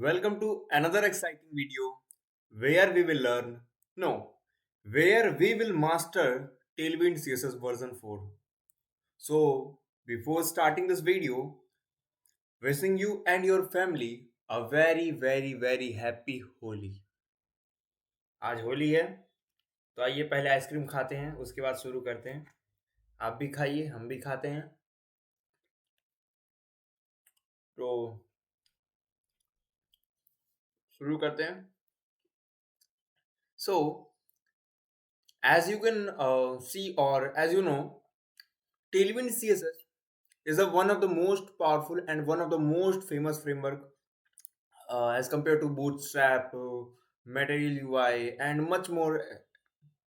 Welcome to another exciting video where we will learn, no, where we will master Tailwind CSS version 4. So, before starting this video, wishing you and your family a very happy Holi. आज होली है तो आइए पहले ice cream खाते हैं उसके बाद शुरू करते हैं। आप भी खाइए हम भी खाते हैं। तो शुरू करते हैं। So, as you can see or as you know, Tailwind CSS is one of the most powerful and one of the most famous framework as compared to Bootstrap, Material UI and much more।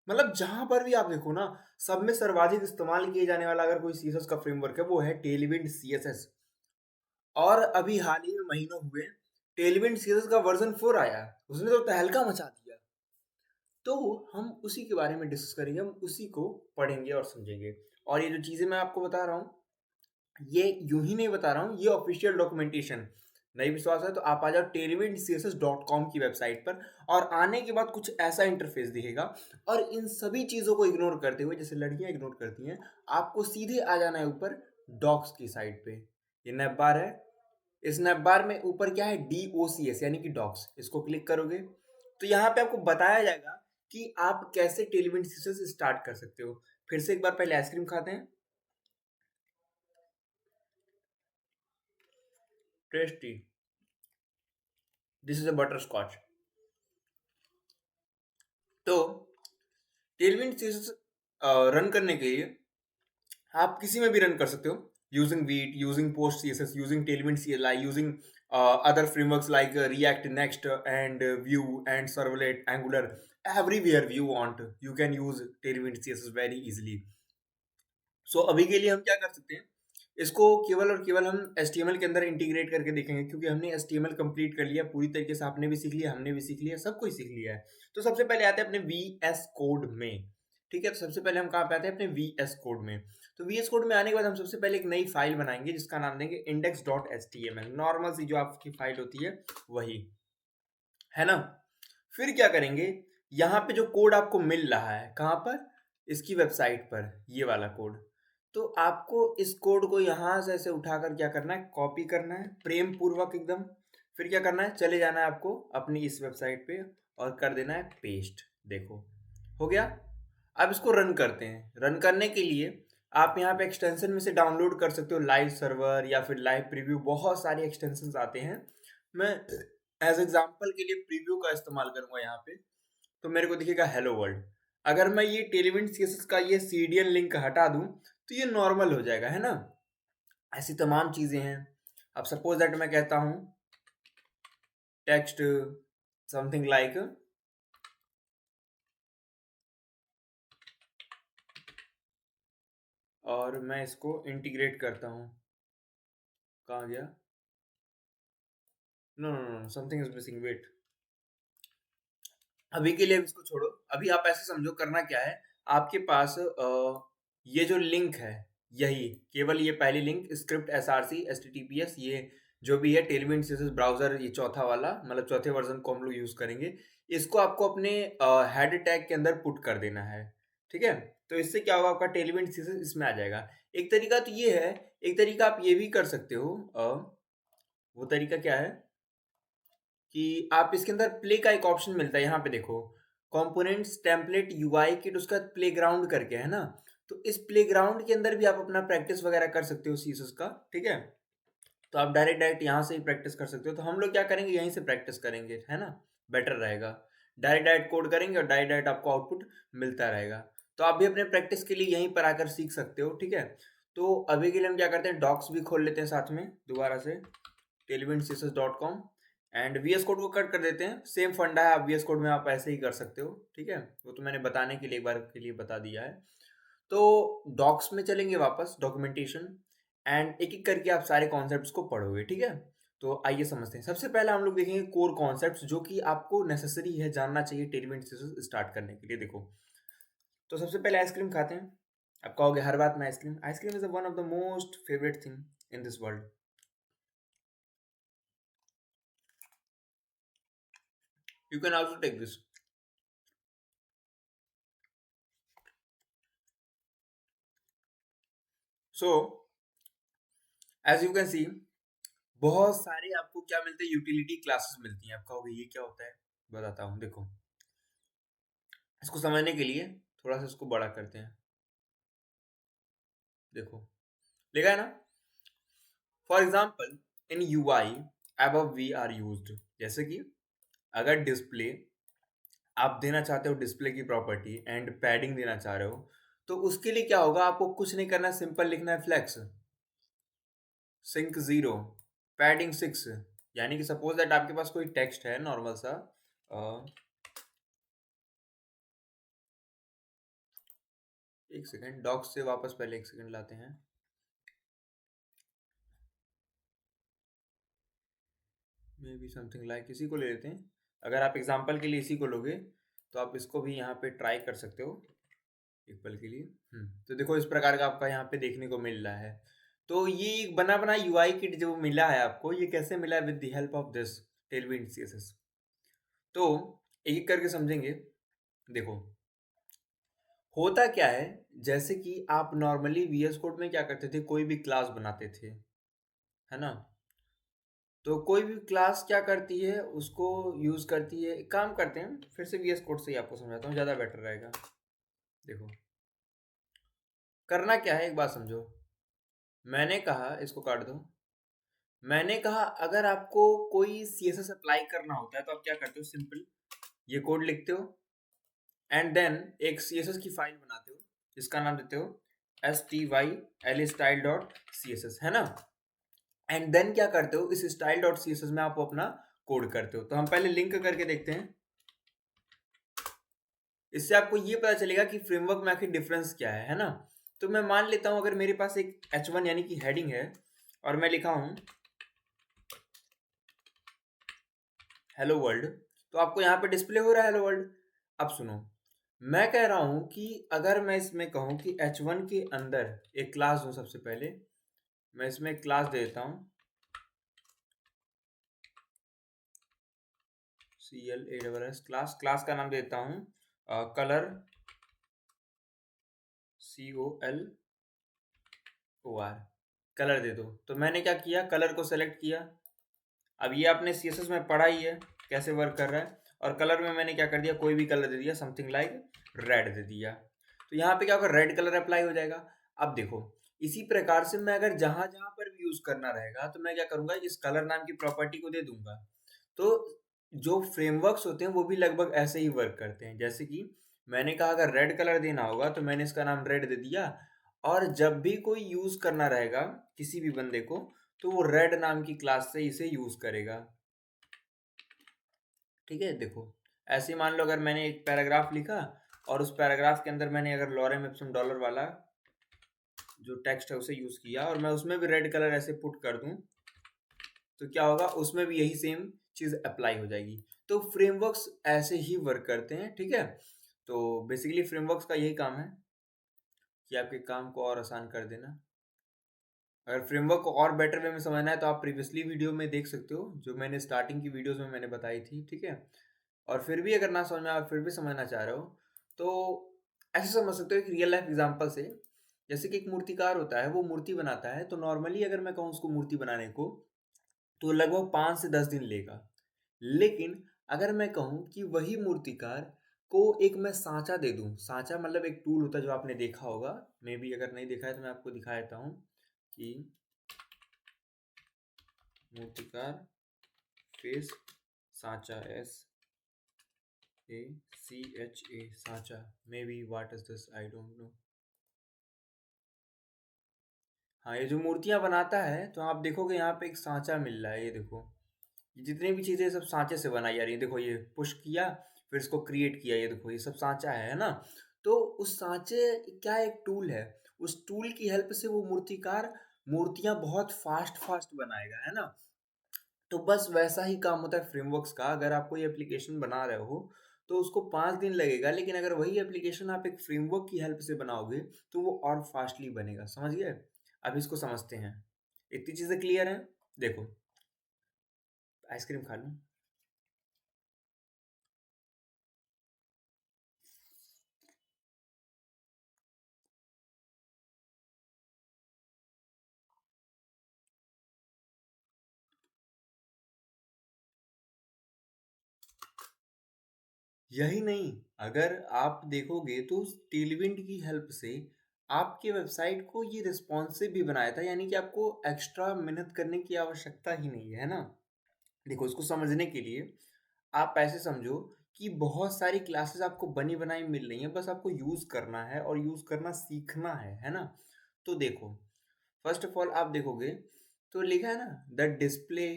मतलब जहां पर भी आप देखो ना, सब में सर्वाधिक इस्तेमाल किए जाने वाला अगर कोई सीएसएस का फ्रेमवर्क है वो है टेलविंड सीएसएस। और अभी हाल ही में महीनों हुए टेलविंड सीएसएस का वर्जन 4 आया, उसने तो तहलका मचा दिया। तो हम उसी के बारे में डिस्कस करेंगे, हम उसी को पढ़ेंगे और समझेंगे। और ये जो चीजें मैं आपको बता रहा हूँ ये यूं ही नहीं बता रहा हूँ, ये ऑफिशियल डॉक्यूमेंटेशन। नहीं विश्वास है तो आप आ जाओ tailwindcss.com की वेबसाइट पर और आने के बाद कुछ ऐसा इंटरफेस दिखेगा। और इन सभी चीज़ों को इग्नोर करते हुए, जैसे लड़कियां इग्नोर करती हैं, आपको सीधे आ जाना है ऊपर डॉक्स की साइड पे। ये नैप बार है। इस नैप बार में ऊपर क्या है, DOCS यानी कि डॉक्स। इसको क्लिक करोगे तो यहाँ पे आपको बताया जाएगा कि आप कैसे टेलविंड सीएसएस स्टार्ट कर सकते हो। फिर से एक बार पहले आइसक्रीम खाते हैं। Tasty. This is a butterscotch. तो टेलविंड सीएसएस रन करने के लिए आप किसी में भी रन कर सकते हो, using Vite, using post CSS, using Tailwind CLI, using other frameworks like React, Next and Vue and servlet, Angular. Everywhere you want you can use Tailwind CSS very easily. So अभी के लिए हम क्या कर सकते हैं, इसको केवल और केवल हम HTML के अंदर इंटीग्रेट करके देखेंगे, क्योंकि हमने HTML कंप्लीट कर लिया पूरी तरीके से। आपने भी सीख लिया, हमने भी सीख लिया, सब कुछ सीख लिया है। तो सबसे पहले आते हैं अपने VS कोड में। ठीक है, तो सबसे पहले हम कहाँ पे आते हैं, अपने VS कोड में। तो VS कोड में आने के बाद हम सबसे पहले एक नई फाइल बनाएंगे जिसका नाम देंगे index.html। नॉर्मल सी जो आपकी फाइल होती है वही, है ना। फिर क्या करेंगे, यहाँ पे जो कोड आपको मिल रहा है कहाँ पर, इसकी वेबसाइट पर, ये वाला कोड। तो आपको इस कोड को यहाँ से ऐसे उठाकर क्या करना है, कॉपी करना है प्रेम पूर्वक एकदम। फिर क्या करना है, चले जाना है आपको अपनी इस वेबसाइट पे और कर देना है पेस्ट। देखो हो गया। अब इसको रन करते हैं। रन करने के लिए आप यहाँ पे एक्सटेंशन में से डाउनलोड कर सकते हो, लाइव सर्वर या फिर लाइव प्रीव्यू, बहुत सारे एक्सटेंशन आते हैं। मैं एज एग्जाम्पल के लिए प्रीव्यू का इस्तेमाल करूंगा यहाँ पे। तो मेरे को दिखेगा हेलो वर्ल्ड। अगर मैं ये टेलविंड सीएसएस का ये सीडीएन लिंक हटा दूं तो ये नॉर्मल हो जाएगा, है ना। ऐसी तमाम चीजें हैं। अब सपोज दैट मैं कहता हूं टेक्स्ट समथिंग लाइक, और मैं इसको इंटीग्रेट करता हूं। कहाँ गया, no no no, something is missing, wait. अभी के लिए इसको छोड़ो। अभी आप ऐसे समझो करना क्या है, आपके पास ये जो लिंक है, यही केवल ये पहली लिंक स्क्रिप्ट SRC HTTPS, ये जो भी है टेलविंड सीएसएस ब्राउजर, ये चौथा वाला, मतलब चौथे वर्जन को हम लोग यूज करेंगे। इसको आपको अपने हेड टैग के अंदर पुट कर देना है। ठीक है, तो इससे क्या होगा, आपका टेलविंड सीएसएस इसमें आ जाएगा। एक तरीका तो ये है, एक तरीका आप ये भी कर सकते हो। वो तरीका क्या है कि आप इसके अंदर प्ले का एक ऑप्शन मिलता है, यहाँ पे देखो कंपोनेंट्स टेम्पलेट यूआई किट, उसका प्लेग्राउंड करके है ना। तो इस प्लेग्राउंड के अंदर भी आप अपना प्रैक्टिस वगैरह कर सकते हो सीएसएस का। ठीक है, तो आप डायरेक्ट डायरेक्ट यहाँ से ही प्रैक्टिस कर सकते हो। तो हम लोग क्या करेंगे, यहीं से प्रैक्टिस करेंगे, है ना, बेटर रहेगा। डायरेक्ट डायरेक्ट कोड करेंगे और डायरेक्ट डायरेक्ट आपको आउटपुट मिलता रहेगा। तो आप भी अपने प्रैक्टिस के लिए यहीं पर आकर सीख सकते हो। ठीक है, तो अभी के लिए हम क्या करते हैं, डॉक्स भी खोल लेते हैं साथ में दोबारा से, tailwindcss.com, एंड VS कोड को कट कर देते हैं। सेम फंडा है, आप VS कोड में आप ऐसे ही कर सकते हो। ठीक है, वो तो मैंने बताने के लिए एक बार के लिए बता दिया है। तो डॉक्स में चलेंगे वापस, डॉक्यूमेंटेशन, एंड एक एक करके आप सारे कॉन्सेप्ट्स को पढ़ोगे। ठीक है, तो आइए समझते हैं। सबसे पहले हम लोग देखेंगे कोर कॉन्सेप्ट्स, जो कि आपको नेसेसरी है, जानना चाहिए टेलविंड सीएसएस स्टार्ट करने के लिए। देखो, तो सबसे पहले आइसक्रीम खाते हैं। आप कहोगे हर बात में ice cream, ice cream is one of the most favourite thing in this world. You can also take this. So as you can see, बहुत सारे आपको क्या मिलते हैं, यूटिलिटी क्लासेस मिलती हैं। आप कहोगे ये क्या होता है, बताता हूँ। देखो, इसको समझने के लिए थोड़ा सा इसको बड़ा करते हैं। देखो, लिखा है ना, for example in UI above we are used. जैसे कि अगर डिस्प्ले आप देना चाहते हो, डिस्प्ले की प्रॉपर्टी एंड पैडिंग देना चाह रहे हो, तो उसके लिए क्या होगा, आपको कुछ नहीं करना, सिंपल लिखना है फ्लेक्स सिंक 0 पैडिंग 6। यानी कि सपोज दैट आपके पास कोई टेक्स्ट है नॉर्मल सा, एक सेकेंड, डॉक्स से वापस पहले एक सेकेंड लाते हैं। मे बी समथिंग लाइक इसी को ले लेते हैं। अगर आप एग्जांपल के लिए इसी को लोगे तो आप इसको भी यहाँ पे ट्राई कर सकते हो एक पल के लिए। तो देखो, इस प्रकार का आपका यहाँ पे देखने को मिल रहा है। तो ये एक बना बना UI किट जो मिला है आपको, ये कैसे मिला है, with the help of this Tailwind CSS। तो एक एक करके समझेंगे। देखो, होता क्या है, जैसे कि आप नॉर्मली VS कोड में क्या करते थे, कोई भी क्लास बनाते थे, है ना। तो कोई भी क्लास क्या करती है, उसको यूज करती है। एक काम करते हैं, फिर से VS कोड से ही आपको समझाता हूँ, ज्यादा बेटर रहेगा। देखो, करना क्या है, एक बात समझो। मैंने कहा, इसको काट दो। मैंने कहा अगर आपको कोई CSS अप्लाई करना होता है तो आप क्या करते हो, सिंपल ये कोड लिखते हो एंड देन एक CSS की फाइल बनाते हो, जिसका नाम देते हो stylstyle.css, है ना। एंड देन क्या करते हो, इस style.css में आप अपना कोड करते हो। तो हम पहले लिंक करके देखते हैं, इससे आपको ये पता चलेगा कि फ्रेमवर्क में आखिर डिफरेंस क्या है ना। तो मैं मान लेता हूं, अगर मेरे पास एक H1 यानी कि हेडिंग है और मैं लिखा हूं हेलो वर्ल्ड, तो आपको यहाँ पे डिस्प्ले हो रहा है हेलो वर्ल्ड। अब सुनो, मैं कह रहा हूं कि अगर मैं इसमें कहूं कि H1 के अंदर एक क्लास दूं, सबसे पहले मैं इसमें एक क्लास दे देता हूं, CLASS क्लास। क्लास का नाम देता हूं कलर, COLOR, कलर दे दो। तो मैंने क्या किया, कलर को सेलेक्ट किया। अब ये आपने CSS में पढ़ा ही है कैसे वर्क कर रहा है। और कलर में मैंने क्या कर दिया, कोई भी कलर दे दिया, समथिंग लाइक रेड दे दिया। तो यहाँ पे क्या होगा, रेड कलर अप्लाई हो जाएगा। अब देखो, इसी प्रकार से मैं अगर जहां जहां पर भी यूज करना रहेगा तो मैं क्या करूंगा, इस कलर नाम की प्रॉपर्टी को दे दूंगा। तो जो फ्रेमवर्क्स होते हैं वो भी लगभग ऐसे ही वर्क करते हैं। जैसे कि मैंने कहा अगर रेड कलर देना होगा तो मैंने इसका नाम रेड दे दिया, और जब भी कोई यूज करना रहेगा किसी भी बंदे को, तो वो रेड नाम की क्लास से इसे यूज करेगा। ठीक है, देखो, ऐसे ही मान लो अगर मैंने एक पैराग्राफ लिखा और उस पैराग्राफ के अंदर मैंने अगर लॉरेम इप्सम डॉलर वाला जो टेक्स्ट है उसे यूज किया और मैं उसमें भी रेड कलर ऐसे पुट कर दूं, तो क्या होगा, उसमें भी यही सेम चीज अप्लाई हो जाएगी। तो फ्रेमवर्क्स ऐसे ही वर्क करते हैं, ठीक है। तो बेसिकली फ्रेमवर्क्स का यही काम है कि आपके काम को और आसान कर देना। अगर फ्रेमवर्क को और बेटर वे में समझना है तो आप प्रीवियसली वीडियो में देख सकते हो, जो मैंने स्टार्टिंग की वीडियोस में मैंने बताई थी, ठीक है। और फिर भी अगर ना समझ में आए, फिर भी समझना चाह रहे हो, तो ऐसे समझ सकते हो एक रियल लाइफ एग्जांपल से। जैसे कि एक मूर्तिकार होता है, वो मूर्ति बनाता है, तो नॉर्मली अगर मैं कहूँ उसको मूर्ति बनाने को, तो लगभग 5 से 10 दिन लेगा। लेकिन अगर मैं कहूँ कि वही मूर्तिकार को एक मैं सांचा दे दूं, सांचा मतलब एक टूल होता है जो आपने देखा होगा, मे बी अगर नहीं देखा है तो मैं आपको दिखा देता हूँ कि मूर्तिकार फेस सांचा, SACHA सांचा, may be what is this, I don't know. हाँ, ये जो मूर्तियां बनाता है तो आप देखोगे यहाँ पे एक सांचा मिल रहा है, ये देखो, ये जितनी भी चीजें सब सांचे से बनाई जा रही है। देखो, ये पुश किया, फिर इसको क्रिएट किया, ये देखो, ये सब सांचा है ना। तो उस सांचे क्या, एक टूल है, उस टूल की हेल्प से वो मूर्तिकार मूर्तियां बहुत फास्ट फास्ट बनाएगा, है ना। तो बस वैसा ही काम होता है फ्रेमवर्क्स का। अगर आप कोई एप्लीकेशन बना रहे हो तो उसको 5 दिन लगेगा, लेकिन अगर वही एप्लीकेशन आप एक फ्रेमवर्क की हेल्प से बनाओगे तो वो और फास्टली बनेगा, समझ गए। अब इसको समझते हैं, इतनी चीजें क्लियर हैं। देखो, आइसक्रीम खा लूं। यही नहीं, अगर आप देखोगे तो उस टेलविंड की हेल्प से आपके वेबसाइट को ये रिस्पॉन्सिव भी बनाया था, यानी कि आपको एक्स्ट्रा मेहनत करने की आवश्यकता ही नहीं है ना। देखो, इसको समझने के लिए आप ऐसे समझो कि बहुत सारी क्लासेस आपको बनी बनाई मिल रही हैं, बस आपको यूज़ करना है और यूज़ करना सीखना है ना। तो देखो, फर्स्ट ऑफ ऑल आप देखोगे तो लिखा है ना, the display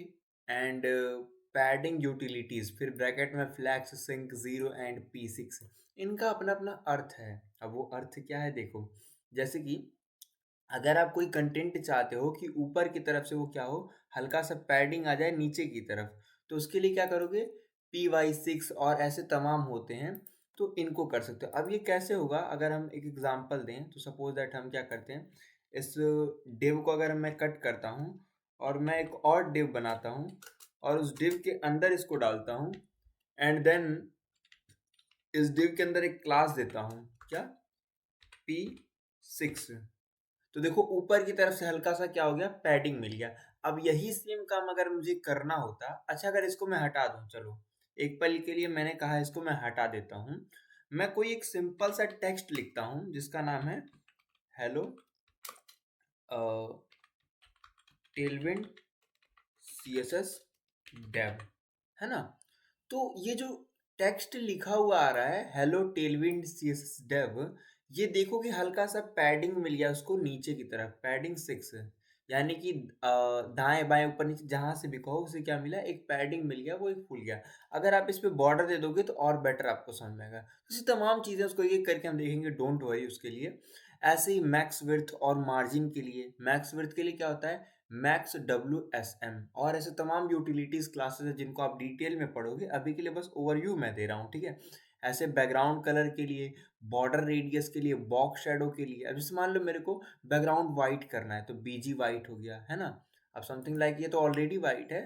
and padding utilities, फिर ब्रैकेट में flex shrink zero and P6। इनका अपना अपना अर्थ है। अब वो अर्थ क्या है देखो, जैसे कि अगर आप कोई कंटेंट चाहते हो कि ऊपर की तरफ से वो क्या हो, हल्का सा पैडिंग आ जाए नीचे की तरफ, तो उसके लिए क्या करोगे, Py6 और ऐसे तमाम होते हैं, तो इनको कर सकते हो। अब ये कैसे होगा, अगर हम एक एग्जांपल दें तो सपोज दैट हम क्या करते हैं, इस डिव को अगर मैं कट करता हूँ और मैं एक और डिव बनाता हूँ और उस डिव के अंदर इसको डालता हूँ, एंड देन इस डिव के अंदर एक क्लास देता हूँ, क्या, P6। तो देखो ऊपर की तरफ से हल्का सा क्या हो गया, पैडिंग मिल गया। अब यही सेम काम अगर मुझे करना होता, अच्छा अगर इसको मैं हटा दूं, चलो एक पल के लिए मैंने कहा इसको मैं हटा देता हूँ, मैं कोई एक सिंपल सा टेक्स्ट लिखता हूँ जिसका नाम है हेलो टेलविंड CSS डेव, है ना। तो ये जो टेक्स्ट लिखा हुआ आ रहा है हेलो टेलविंड CSS डेव, ये देखो कि हल्का सा पैडिंग मिल गया उसको नीचे की तरफ, पैडिंग 6, यानी कि दाएं बाएं ऊपर नीचे जहां से भी कहो उसे क्या मिला, एक पैडिंग मिल गया, वो एक फुल गया। अगर आप इस पे बॉर्डर दे दोगे तो और बेटर आपको समझ में आएगा। तो ये तमाम चीजें उसको एक करके हम देखेंगे, डोंट वरी उसके लिए। ऐसे ही मैक्स विड्थ और मार्जिन के लिए, मैक्स विड्थ के लिए क्या होता है, मैक्स WSM, और ऐसे तमाम यूटिलिटीज क्लासेस है जिनको आप डिटेल में पढ़ोगे, अभी के लिए बस ओवरव्यू मैं दे रहा हूँ, ठीक है। ऐसे बैकग्राउंड कलर के लिए, बॉर्डर रेडियस के लिए, बॉक्स शेडो के लिए, अब जैसे मान लो मेरे को बैकग्राउंड वाइट करना है तो BG वाइट हो गया, है ना। अब समथिंग लाइक ये तो ऑलरेडी वाइट है।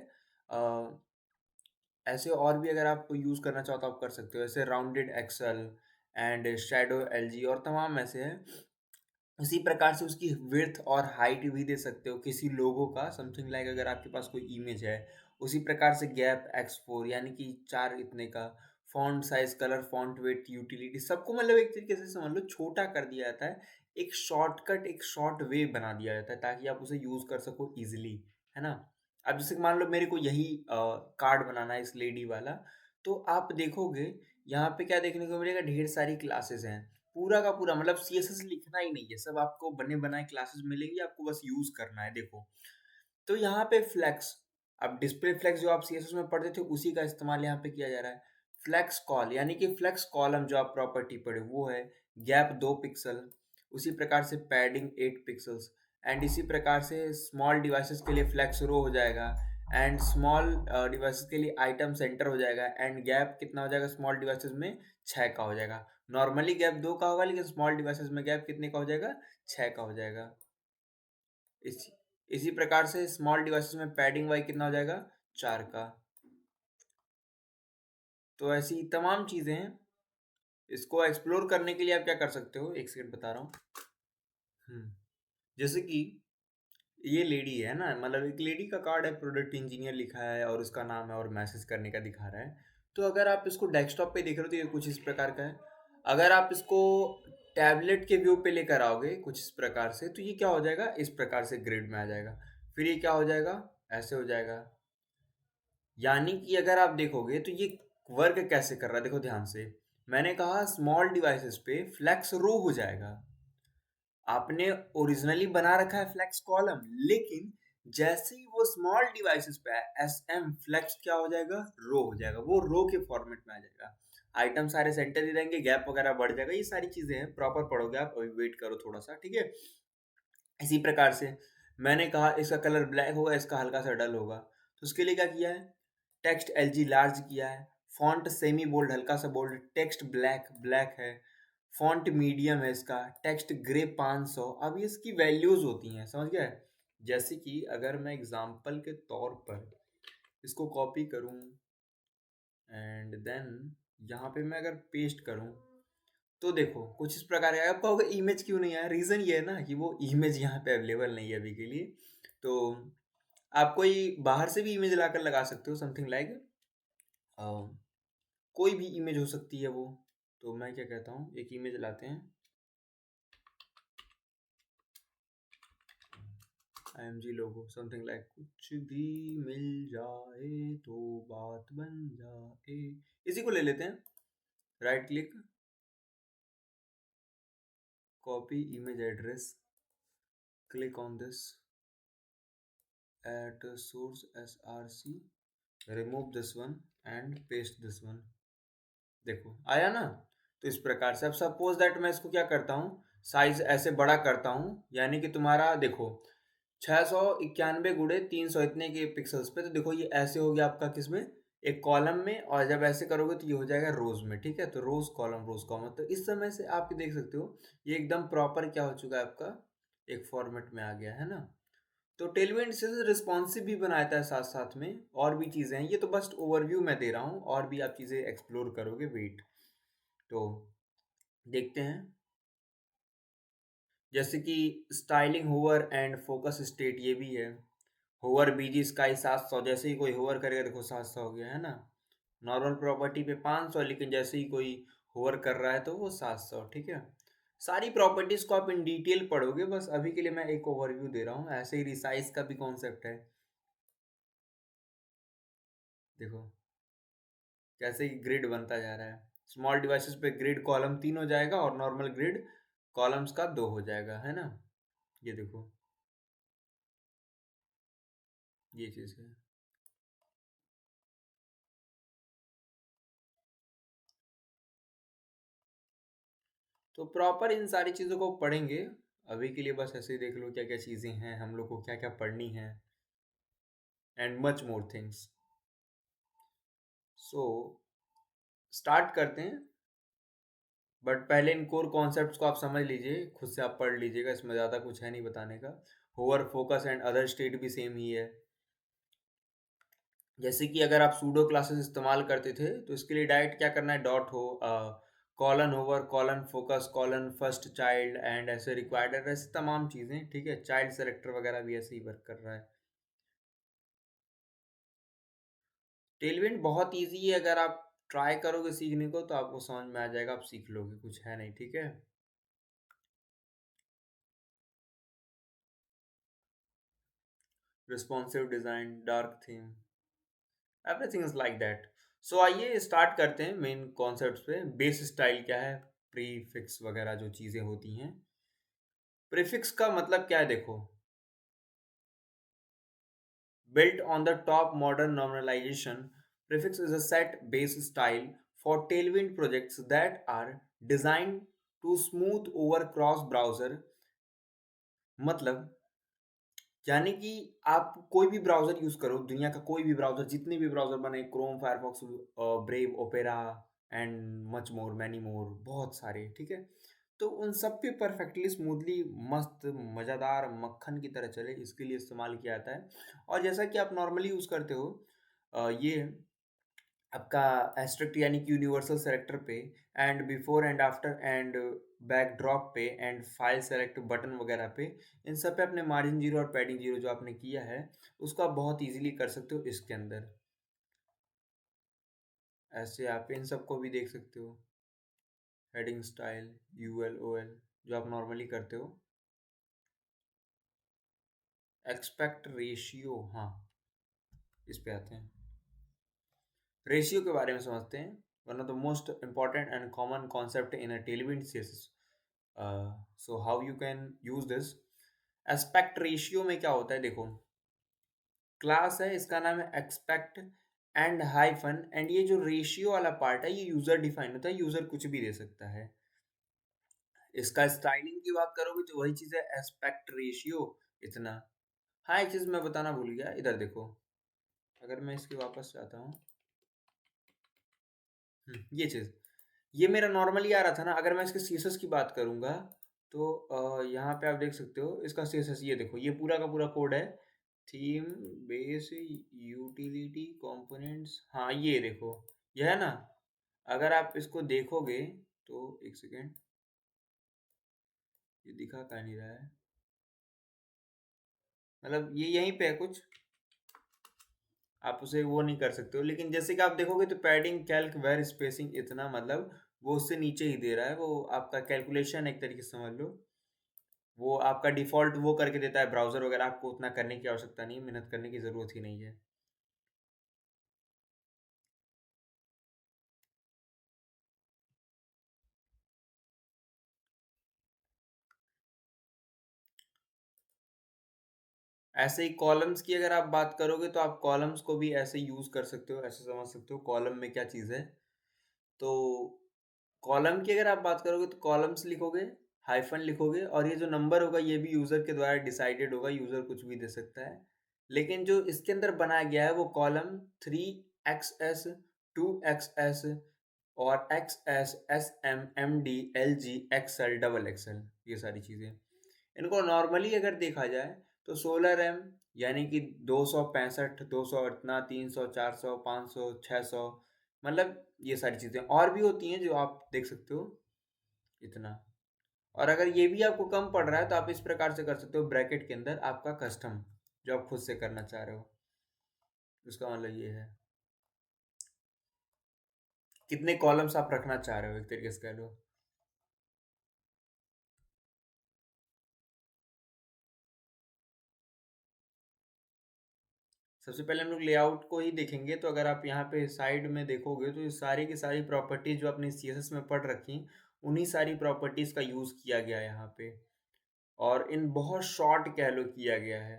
ऐसे और भी अगर आप यूज़ करना चाहो तो आप कर सकते हो, ऐसे rounded XL and shadow LG और तमाम ऐसे हैं। उसी प्रकार से उसकी विड्थ और हाइट भी दे सकते हो किसी लोगो का, समथिंग लाइक अगर आपके पास कोई इमेज है, उसी प्रकार से गैप X4 यानी कि 4 इतने का, font size, colour, font weight, utility, सबको मतलब एक तरीके से समझ लो छोटा कर दिया जाता है। एक शॉर्टकट, एक शॉर्ट वे बना दिया जाता है ताकि आप उसे यूज कर सको इजिली, है ना। अब जैसे मान लो मेरे को यही कार्ड बनाना है, इस लेडी वाला, तो आप देखोगे यहाँ पे क्या देखने को मिलेगा, ढेर सारी क्लासेस हैं, पूरा का पूरा मतलब CSS लिखना ही नहीं है, सब आपको बने बनाए क्लासेस मिलेंगी, आपको बस यूज करना है। देखो, तो यहाँ पे फ्लेक्स, अब डिस्प्ले फ्लेक्स जो आप CSS में पढ़ते थे उसी का इस्तेमाल यहाँ पे किया जा रहा है। फ्लेक्स कॉल यानी कि फ्लेक्स कॉलम जो आप प्रॉपर्टी पढ़े वो है गैप 2 पिक्सल, उसी प्रकार से पैडिंग 8 पिक्सल्स, एंड इसी प्रकार से स्मॉल डिवाइसेस के लिए फ्लेक्स रो हो जाएगा, एंड स्मॉल डिवाइसेस के लिए आइटम सेंटर हो जाएगा, एंड गैप कितना हो जाएगा स्मॉल डिवाइसेस में, 6 का हो जाएगा। नॉर्मली गैप 2 का होगा, लेकिन स्मॉल डिवाइसेस में गैप कितने का हो जाएगा, 6 का हो जाएगा। इसी इसी प्रकार से स्मॉल डिवाइसेस में पैडिंग वाई कितना हो जाएगा, 4 का। तो ऐसी तमाम चीजें हैं। इसको एक्सप्लोर करने के लिए आप क्या कर सकते हो, एक सेकंड बता रहा हूँ। जैसे कि ये लेडी है ना, मतलब एक लेडी का कार्ड है, प्रोडक्ट इंजीनियर लिखा है और उसका नाम है और मैसेज करने का दिखा रहा है। तो अगर आप इसको डेस्कटॉप पे देख रहे हो तो ये कुछ इस प्रकार का है। अगर आप इसको टैबलेट के व्यू पे लेकर आओगे कुछ इस प्रकार से, तो ये क्या हो जाएगा, इस प्रकार से ग्रिड में आ जाएगा। फिर ये क्या हो जाएगा, ऐसे हो जाएगा। यानी कि अगर आप देखोगे तो ये वर्क कैसे कर रहा है, देखो ध्यान से। मैंने कहा स्मॉल डिवाइसेस पे फ्लेक्स रो हो जाएगा, आपने ओरिजिनली बना रखा है फ्लेक्स कॉलम, लेकिन जैसे ही वो स्मॉल डिवाइसेस पे SM फ्लेक्स क्या हो जाएगा, रो हो जाएगा, वो रो के फॉर्मेट में आ जाएगा। आइटम सारे सेंटर ही रहेंगे, गैप वगैरह बढ़ जाएगा, ये सारी चीजें हैं, प्रॉपर पढ़ोगे आप, अभी वेट करो थोड़ा सा, ठीक है। इसी प्रकार से मैंने कहा इसका कलर ब्लैक होगा, इसका हल्का सा डल होगा, तो उसके लिए क्या किया है, टेक्स्ट LG लार्ज किया है, फॉन्ट सेमी बोल्ड हल्का सा बोल्ड, टेक्स्ट ब्लैक ब्लैक है, फॉन्ट मीडियम है इसका, टेक्स्ट ग्रे 500। अब ये इसकी वैल्यूज होती हैं, समझ गए। जैसे कि अगर मैं एग्जांपल के तौर पर इसको कॉपी करूं एंड देन यहाँ पे मैं अगर पेस्ट करूं, तो देखो कुछ इस प्रकार का, आप कहोगे इमेज क्यों नहीं आया, रीजन ये है ना कि वो इमेज यहाँ पे अवेलेबल नहीं है अभी के लिए। तो आप कोई बाहर से भी इमेज लाकर लगा सकते हो, समथिंग लाइक कोई भी इमेज हो सकती है वो। तो मैं क्या कहता हूँ, एक इमेज लाते हैं, IMG लोगो समथिंग लाइक, कुछ भी मिल जाए तो बात बन जाए, इसी को ले लेते हैं। Right click, copy image address, click on this at source src, remove this one and paste this one। देखो आया ना। तो इस प्रकार से अब सपोज दैट मैं इसको क्या करता हूँ, साइज ऐसे बड़ा करता हूँ, यानी कि तुम्हारा देखो 691 गुड़े 300 इतने के पिक्सल्स पे, तो देखो ये ऐसे हो गया आपका किसमें, एक कॉलम में, और जब ऐसे करोगे तो ये हो जाएगा रोज में। ठीक है, तो रोज कॉलम, तो इस समय से आप देख सकते हो ये एकदम प्रॉपर क्या हो चुका है आपका, एक फॉर्मेट में आ गया है ना। तो टेलविंड से रिस्पॉन्सिव भी बनाता है साथ साथ में, और भी चीज़ें हैं, ये तो बस ओवरव्यू मैं दे रहा हूँ, और भी आप चीज़ें एक्सप्लोर करोगे, वेट। तो देखते हैं, जैसे कि styling hover and focus state, ये भी है। होवर बीजी स्काई 700, जैसे ही कोई होवर करेगा देखो 700 हो गया है ना। नॉर्मल प्रॉपर्टी पे 500, लेकिन जैसे ही कोई होवर कर रहा है तो वो 700। ठीक है, सारी प्रॉपर्टीज को आप इन डिटेल पढ़ोगे, बस अभी के लिए मैं एक ओवरव्यू दे रहा हूँ। ऐसे ही रिसाइज का भी कॉन्सेप्ट है, देखो कैसे ही ग्रिड बनता जा रहा है। स्मॉल डिवाइसेस पे ग्रिड कॉलम 3 हो जाएगा, और नॉर्मल ग्रिड कॉलम्स का 2 हो जाएगा, है ना। ये देखो, ये चीज़ है। तो प्रॉपर इन सारी चीज़ों को पढ़ेंगे। अभी के लिए बस ऐसे ही देख लो क्या क्या चीज़ें हैं, हम लोग को क्या क्या पढ़नी है, and much more things. So start करते हैं, बट पहले इन कोर कॉन्सेप्ट्स को आप समझ लीजिए, खुद से आप पढ़ लीजिएगा, इसमें ज़्यादा कुछ है नहीं बताने का। Hover, focus and other state भी सेम ही है। जैसे कि अगर आप सूडो क्लासेस इस्तेमाल करते थे, तो इसके लिए डायरेक्ट क्या करना है, डॉट हो, colon hover, colon focus, colon first child, and ऐसे रिक्वायर्ड, ऐसे तमाम चीज़ें। ठीक है, चाइल्ड सेलेक्टर वगैरह भी ऐसे ही वर्क कर रहा है। टेलविंड बहुत इजी है, अगर आप ट्राई करोगे सीखने को तो आपको समझ में आ जाएगा, आप सीख लोगे, कुछ है नहीं। ठीक है, responsive design, dark theme, everything is like that. So आइए स्टार्ट करते हैं मेन कॉन्सेप्ट्स पे। बेस स्टाइल क्या है, प्रीफिक्स वगैरह जो चीज़ें होती हैं। प्रीफिक्स का मतलब क्या है, देखो, built on the top modern normalization, prefix is a set base style for Tailwind projects that are designed to smooth over cross browser। मतलब यानी कि आप कोई भी ब्राउजर यूज करो, दुनिया का कोई भी ब्राउजर, जितने भी ब्राउजर बने, Chrome, Firefox, brave, opera and much more, many more, बहुत सारे। ठीक है, तो उन सब पे परफेक्टली स्मूथली मस्त मज़ेदार मक्खन की तरह चले, इसके लिए इस्तेमाल किया जाता है। और जैसा कि आप नॉर्मली यूज़ करते हो, ये आपका एस्ट्रिक्ट यानी कि यूनिवर्सल सेलेक्टर पे, and before and after and backdrop पे, एंड फाइल सेलेक्ट बटन वगैरह पे, इन सब पे अपने मार्जिन जीरो और पैडिंग जीरो जो आपने किया है, उसको आप बहुत इजीली कर सकते हो इसके अंदर। ऐसे आप इन सबको भी देख सकते हो, हेडिंग स्टाइल, यूएल, ओएल, जो आप नॉर्मली करते हो। एक्सपेक्ट रेशियो, हाँ, इस पे आते हैं। रेशियो के बारे में समझते हैं, one of the most important and common concept in a Tailwind CSS. So how you can use this. Aspect ratio में क्या होता है, देखो, क्लास है, इसका नाम है एक्सपेक्ट एंड हाइफन, एंड ये जो रेशियो वाला पार्ट है ये यूजर डिफाइन होता है, यूजर कुछ भी दे सकता है। इसका स्टाइलिंग की बात करोगे तो वही चीज है, एस्पेक्ट रेशियो, इतना। हाँ, एक चीज मैं बताना भूल गया, इधर देखो, अगर मैं इसके वापस जाता हूँ, ये चीज, ये मेरा नॉर्मली आ रहा था ना, अगर मैं इसके सीएसएस की बात करूंगा, तो यहाँ पे आप देख सकते हो इसका सीएसएस, ये देखो, ये पूरा का पूरा कोड है। थीम, बेस, यूटिलिटी, कंपोनेंट्स, हाँ ये देखो, ये है ना। अगर आप इसको देखोगे तो एक सेकेंड, ये दिखा क्या नहीं रहा है, मतलब ये यहीं पे है कुछ, आप उसे वो नहीं कर सकते हो। लेकिन जैसे कि आप देखोगे तो पैडिंग कैल्क वेर स्पेसिंग इतना, मतलब वो उससे नीचे ही दे रहा है, वो आपका कैलकुलेशन एक तरीके से समझ लो, वो आपका डिफ़ॉल्ट वो करके देता है ब्राउज़र वगैरह, आपको उतना करने की आवश्यकता नहीं है, मेहनत करने की ज़रूरत ही नहीं है। ऐसे ही कॉलम्स की अगर आप बात करोगे तो आप कॉलम्स को भी ऐसे यूज़ कर सकते हो, ऐसे समझ सकते हो कॉलम में क्या चीज़ है। तो कॉलम की अगर आप बात करोगे तो कॉलम्स लिखोगे, हाइफन लिखोगे, और ये जो नंबर होगा ये भी यूज़र के द्वारा डिसाइडेड होगा, यूज़र कुछ भी दे सकता है। लेकिन जो इसके अंदर बनाया गया है वो कॉलम 3XS, 2XS और XS, SM, MD, LG, XL, double XL, ये सारी चीज़ें। इनको नॉर्मली अगर देखा जाए तो 16 रैम, यानी कि 265, 200 इतना, 300, 400, 500, 600, मतलब ये सारी चीज़ें और भी होती हैं जो आप देख सकते हो इतना। और अगर ये भी आपको कम पड़ रहा है तो आप इस प्रकार से कर सकते हो, ब्रैकेट के अंदर आपका कस्टम जो आप खुद से करना चाह रहे हो, उसका मतलब ये है कितने कॉलम्स आप रखना चाह रहे हो, एक तरीके से कह लो। सबसे पहले हम लोग लेआउट को ही देखेंगे। तो अगर आप यहाँ पे साइड में देखोगे तो ये सारी की सारी प्रॉपर्टीज जो अपनी सीएसएस में पढ़ रखी, उन्हीं सारी प्रॉपर्टीज का यूज किया गया है यहाँ पे, और इन बहुत शॉर्ट कह लो किया गया है।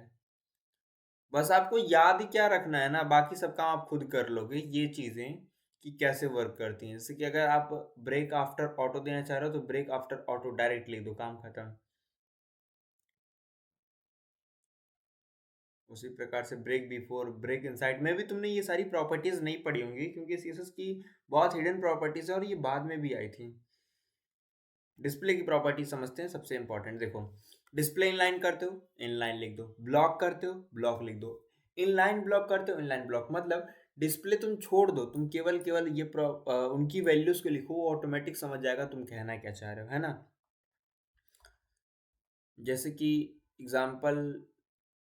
बस आपको याद क्या रखना है ना, बाकी सब काम आप खुद कर लोगे, ये चीजें कि कैसे वर्क करती हैं। जैसे कि अगर आप ब्रेक आफ्टर ऑटो देना चाह रहे हो तो ब्रेक आफ्टर ऑटो डायरेक्ट लिख दो, काम खत्म। उसी प्रकार से ब्रेक बिफोर, ब्रेक इनसाइड में भी तुमने ये सारी प्रॉपर्टीज नहीं पढ़ी होंगी, क्योंकि सीएसएस की बहुत हिडन प्रॉपर्टीज है और ये बाद में भी आई थी। डिस्प्ले की प्रॉपर्टी समझते हैं, सबसे इंपॉर्टेंट देखो। डिस्प्ले इनलाइन करते हो, इनलाइन लिख दो। ब्लॉक करते हो, ब्लॉक लिख दो। इनलाइन ब्लॉक करते हो, इनलाइन ब्लॉक, मतलब डिस्प्ले तुम छोड़ दो, तुम केवल केवल ये उनकी वैल्यूज को लिखो, वो ऑटोमेटिक समझ जाएगा तुम कहना क्या चाह रहे हो, है ना। जैसे कि एग्जाम्पल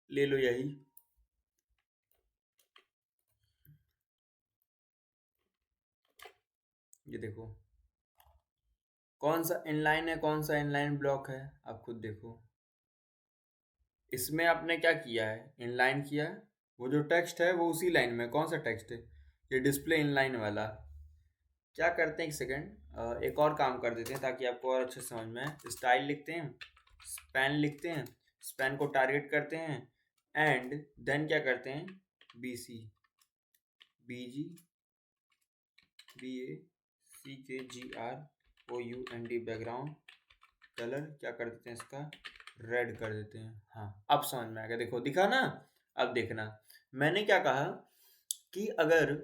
ले लो यही, ये देखो कौन सा इनलाइन है, कौन सा इनलाइन ब्लॉक है, आप खुद देखो। इसमें आपने क्या किया है, इनलाइन किया है, वो जो टेक्स्ट है वो उसी लाइन में, कौन सा टेक्स्ट है, ये डिस्प्ले इनलाइन वाला। क्या करते हैं, एक सेकेंड, एक और काम कर देते हैं ताकि आपको और अच्छे समझ में आए। स्टाइल लिखते हैं, स्पैन लिखते हैं, स्पैन को टारगेट करते हैं, एंड देन क्या करते हैं, BC, BG, BACKGROUND, background colour क्या कर देते हैं, इसका रेड कर देते हैं। हाँ, अब समझ में आ गया, देखो दिखा ना। अब देखना, मैंने क्या कहा कि अगर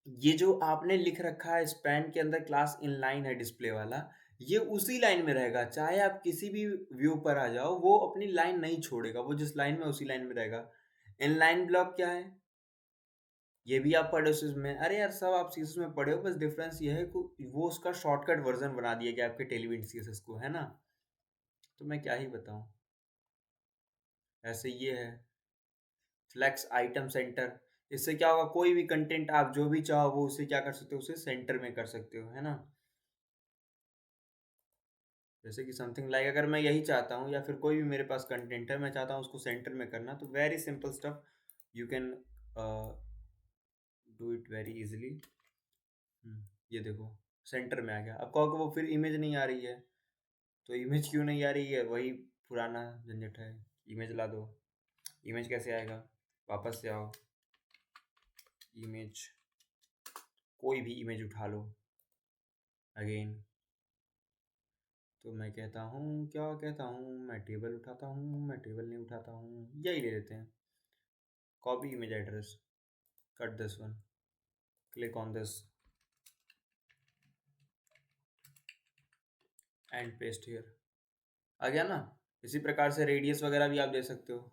ये जो आपने लिख रखा है स्पैन के अंदर क्लास इनलाइन है डिस्प्ले वाला, ये उसी लाइन में रहेगा, चाहे आप किसी भी व्यू पर आ जाओ, वो अपनी लाइन नहीं छोड़ेगा, वो जिस लाइन में उसी लाइन में रहेगा। इनलाइन ब्लॉक क्या है, ये भी आप पढ़े उस में, अरे यार सब आप सीएसएस में पढ़े हो, बस डिफरेंस ये है कि वो उसका शॉर्टकट वर्जन बना दिया गया आपके टेलीविजन सीएसएस को, है ना। तो मैं क्या ही बताऊं। ऐसे ये है फ्लेक्स आइटम सेंटर, इससे क्या होगा, कोई भी कंटेंट आप जो भी चाहो वो उसे क्या कर सकते हो, उसे सेंटर में कर सकते हो, है ना। जैसे कि समथिंग लाइक अगर मैं यही चाहता हूँ, या फिर कोई भी मेरे पास कंटेंट है, मैं चाहता हूँ उसको सेंटर में करना, तो very simple stuff, you can do it very easily. ये देखो सेंटर में आ गया। अब कहो कि वो फिर इमेज नहीं आ रही है, तो इमेज क्यों नहीं आ रही है, वही पुराना झंझट है, इमेज ला दो। इमेज कैसे आएगा, वापस से आओ, इमेज, कोई भी इमेज उठा लो अगेन। तो मैं कहता हूँ, क्या कहता हूँ, मैं टेबल उठाता हूँ, मैं टेबल नहीं उठाता हूँ, यही ले लेते हैं। Copy image address, cut this one, click on this and paste here, आ गया ना। इसी प्रकार से रेडियस वगैरह भी आप दे सकते हो।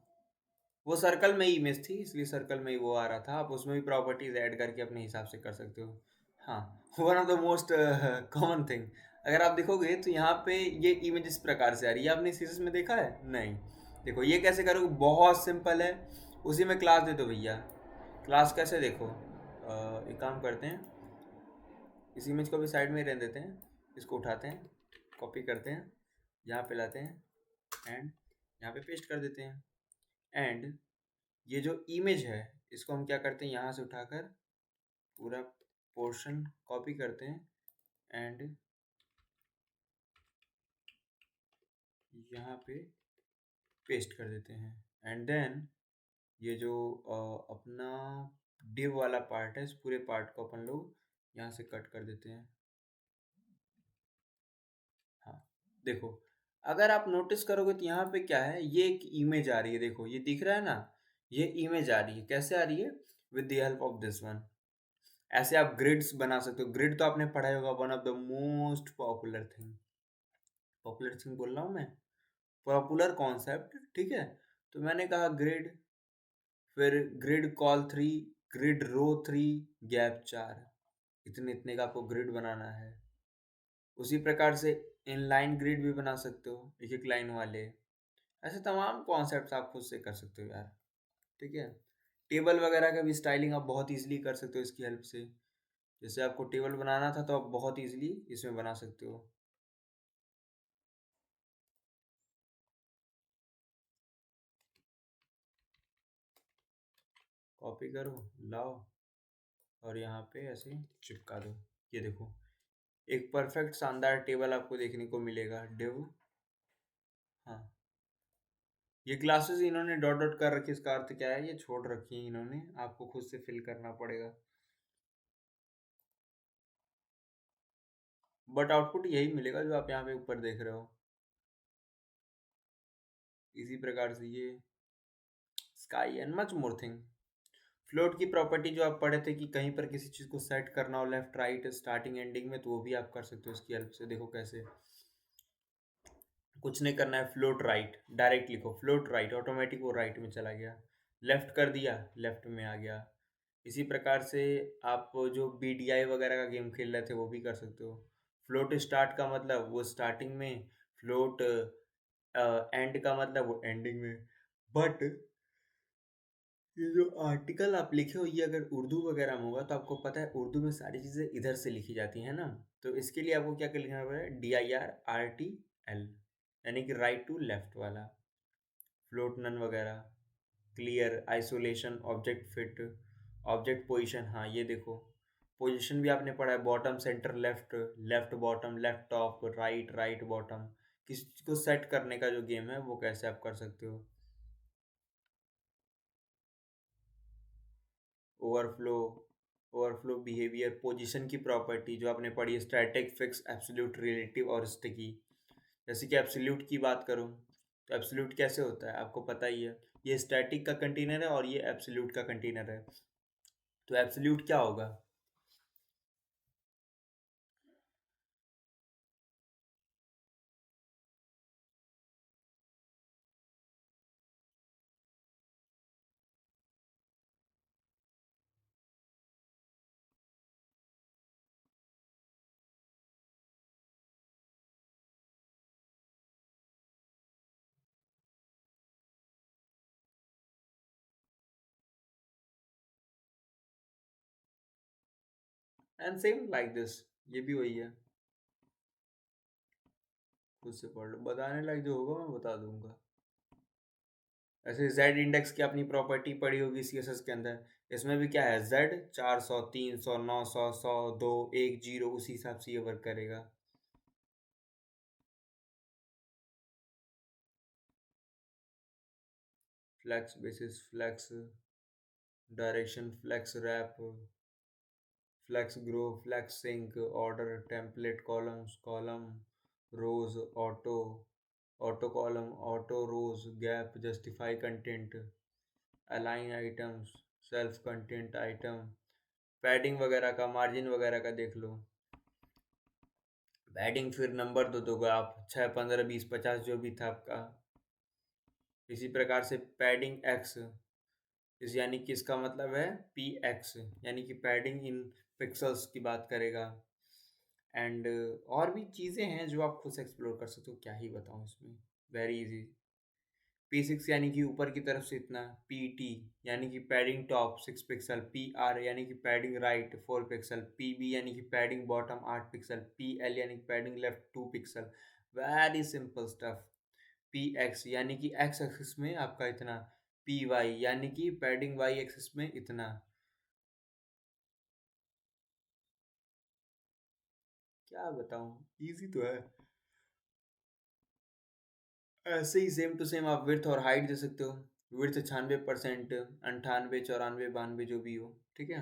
वो सर्कल में ही इमेज थी, इसलिए सर्कल में ही वो आ रहा था, आप उसमें भी प्रॉपर्टीज ऐड करके अपने हिसाब से कर सकते हो। हाँ, one of the most common thing, अगर आप देखोगे तो यहाँ पे ये इमेज इस प्रकार से आ रही है, आपने सीरीज में देखा है नहीं। देखो ये कैसे करोगे, बहुत सिंपल है, उसी में क्लास दे दो भैया, क्लास कैसे देखो, एक काम करते हैं, इस इमेज को भी साइड में ही रहने देते हैं, इसको उठाते हैं, कॉपी करते हैं, यहाँ पे लाते हैं एंड यहाँ पे पेस्ट कर देते हैं। एंड ये जो इमेज है इसको हम क्या करते हैं, यहाँ से उठाकर पूरा पोर्शन कॉपी करते हैं एंड यहाँ पे पेस्ट कर देते हैं। एंड देन ये जो अपना डिव वाला पार्ट है, इस पूरे पार्ट को अपन लोग यहाँ से कट कर देते हैं। हाँ, देखो, अगर आप नोटिस करोगे तो यहाँ पे क्या है, ये एक इमेज आ रही है, देखो ये दिख रहा है ना, ये इमेज आ रही है, कैसे आ रही है, with the help of this one. ऐसे आप ग्रिड्स बना सकते हो। ग्रिड तो आपने पढ़ा ही होगा, one of the most popular thing, popular thing बोल रहा हूँ मैं, पॉपुलर कॉन्सेप्ट, ठीक है। तो मैंने कहा ग्रिड, फिर ग्रिड कॉल 3, ग्रिड रो 3, गैप 4, इतने इतने का आपको ग्रिड बनाना है। उसी प्रकार से इनलाइन ग्रिड भी बना सकते हो, एक एक लाइन वाले। ऐसे तमाम कॉन्सेप्ट्स आप खुद से कर सकते हो यार, ठीक है। टेबल वगैरह का भी स्टाइलिंग आप बहुत इजीली कर सकते हो इसकी हेल्प से। जैसे आपको टेबल बनाना था तो आप बहुत इजीली इसमें बना सकते हो। कॉपी करो, लाओ, और यहाँ पे ऐसे चिपका दो। ये देखो, एक परफेक्ट शानदार टेबल आपको देखने को मिलेगा, डिव। हाँ, ये क्लासेस इन्होंने डॉट डॉट कर रखी है, इसका अर्थ क्या है, ये छोड़ रखी है इन्होंने, आपको खुद से फिल करना पड़ेगा। बट आउटपुट यही मिलेगा जो आप यहाँ पे ऊपर देख रहे हो। इसी प्रकार से ये sky and much more thing. Float की प्रॉपर्टी जो आप पढ़े थे कि कहीं पर किसी चीज़ को सेट करना हो, लेफ्ट राइट स्टार्टिंग एंडिंग में, तो वो भी आप कर सकते हो इसकी हेल्प से। देखो कैसे, कुछ नहीं करना है, फ्लोट राइट डायरेक्ट लिखो, फ्लोट राइट, ऑटोमेटिक वो राइट में चला गया। लेफ्ट कर दिया, लेफ्ट में आ गया। इसी प्रकार से आप जो BDI वगैरह का गेम खेल रहे थे वो भी कर सकते हो। फ्लोट स्टार्ट का मतलब वो स्टार्टिंग में, फ्लोट एंड का मतलब वो एंडिंग में। बट ये जो आर्टिकल आप लिखे हो, ये अगर उर्दू वगैरह में होगा तो आपको पता है उर्दू में सारी चीज़ें इधर से लिखी जाती हैं ना। तो इसके लिए आपको क्या क्या लिखना पड़ेगा, DIRRTL, यानी कि राइट टू लेफ्ट वाला। फ्लोट नन वगैरह, clear, isolation, object fit, object position. हाँ ये देखो, पोजीशन भी आपने पढ़ा है, bottom centre left, left bottom, left top, right right bottom. किसी को सेट करने का जो गेम है वो कैसे आप कर सकते हो। ओवरफ्लो, ओवरफ्लो बिहेवियर, पोजीशन की प्रॉपर्टी जो आपने पढ़ी है, स्टैटिक, फिक्स, एब्सोल्यूट, रिलेटिव और स्टिकी। जैसे कि एब्सोल्यूट की बात करूँ तो एब्सोल्यूट कैसे होता है आपको पता ही है, ये स्टैटिक का कंटेनर है और ये एब्सोल्यूट का कंटेनर है। तो एब्सोल्यूट क्या होगा, एंड सेम लाइक दिस, ये भी वही है। खुद से पढ़ लो, बताने लायक जो होगा मैं बता दूंगा। ऐसे जेड इंडेक्स की अपनी प्रॉपर्टी पड़ी होगी CSS के अंदर, इसमें भी क्या है, जेड 400 300 900 100 2 1 0, उसी हिसाब से ये वर्क करेगा। Flex basis, flex direction, flex wrap, flex grow, flex shrink, order, template, columns, column rows, auto, auto column, auto rows, gap, justify content, align items, self content item, padding वगैरह का, margin वगैरह का देख लो। Padding फिर number दो दोगे आप, 6 15 20 50 जो भी था आपका। इसी प्रकार से पैडिंग एक्स, इस यानी कि इसका मतलब है PX, यानी कि पैडिंग इन पिक्सल्स की बात करेगा। एंड और भी चीज़ें हैं जो आप खुद से एक्सप्लोर कर सकते हो, क्या ही बताऊँ इसमें, वेरी इजी। P6 यानी कि ऊपर की तरफ से इतना, PT यानी कि पैडिंग टॉप 6 पिक्सल, PR यानी कि पैडिंग राइट 4 पिक्सल, PB यानी कि पैडिंग बॉटम 8 पिक्सल, PL यानी कि padding left 2 pixel. Very simple stuff. PX यानी कि एक्स एक्सिस में आपका इतना, PY यानी कि पैडिंग Y एक्सिस में इतना। क्या बताऊं, इजी तो है। ऐसे ही सेम टू सेम आप विड्थ और हाइट दे सकते हो। विड्थ 96%, 98, 94, 92 जो भी हो, ठीक है।